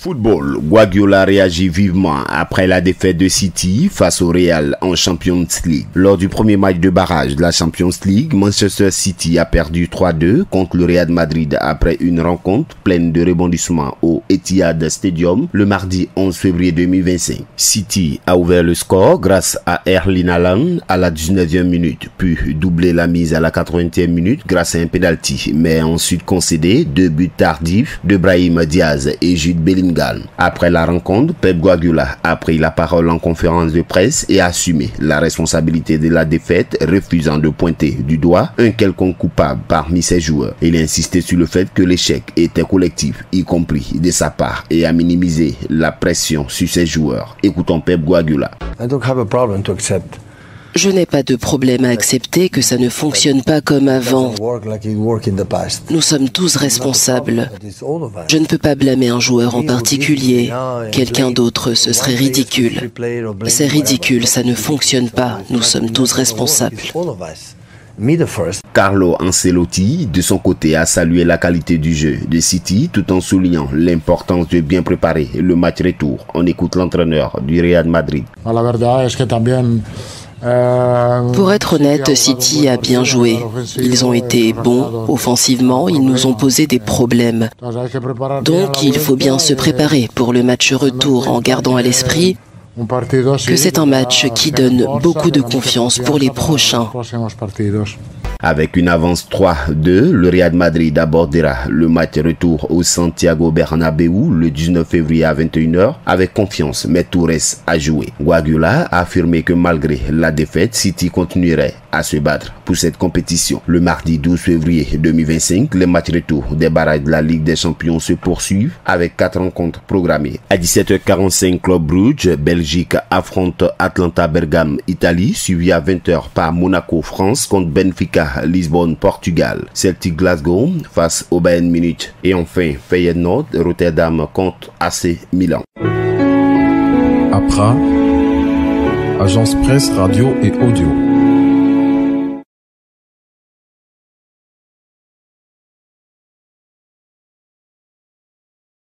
Football, Guardiola réagit vivement après la défaite de City face au Real en Champions League. Lors du premier match de barrage de la Champions League, Manchester City a perdu 3-2 contre le Real Madrid après une rencontre pleine de rebondissements au Etihad Stadium le mardi 11 février 2025. City a ouvert le score grâce à Erling Haaland à la 19e minute, puis doublé la mise à la 80e minute grâce à un penalty, mais a ensuite concédé 2 buts tardifs de Brahim Diaz et Jude Bellingham. Après la rencontre, Pep Guardiola a pris la parole en conférence de presse et a assumé la responsabilité de la défaite, refusant de pointer du doigt un quelconque coupable parmi ses joueurs. Il a insisté sur le fait que l'échec était collectif, y compris de sa part, et a minimisé la pression sur ses joueurs. Écoutons Pep Guardiola. Je n'ai pas de problème à accepter que ça ne fonctionne pas comme avant. Nous sommes tous responsables. Je ne peux pas blâmer un joueur en particulier. Quelqu'un d'autre, ce serait ridicule. C'est ridicule, ça ne fonctionne pas. Nous sommes tous responsables. Carlo Ancelotti, de son côté, a salué la qualité du jeu de City tout en soulignant l'importance de bien préparer le match retour. On écoute l'entraîneur du Real Madrid. Pour être honnête, City a bien joué. Ils ont été bons offensivement, ils nous ont posé des problèmes. Donc il faut bien se préparer pour le match retour en gardant à l'esprit que c'est un match qui donne beaucoup de confiance pour les prochains. Avec une avance 3-2, le Real Madrid abordera le match retour au Santiago Bernabéu le 19 février à 21h avec confiance, mais tout reste à jouer. Guardiola a affirmé que malgré la défaite, City continuerait à se battre pour cette compétition. Le mardi 12 février 2025, les matchs retour des barrages de la Ligue des Champions se poursuivent avec 4 rencontres programmées. À 17h45, Club Brugge, Belgique affronte Atalanta Bergame, Italie, suivi à 20h par Monaco, France contre Benfica, Lisbonne, Portugal. Celtic Glasgow face au Bayern Munich. Et enfin, Feyenoord, Rotterdam contre AC Milan. APRA, Agence Presse, Radio et Audio.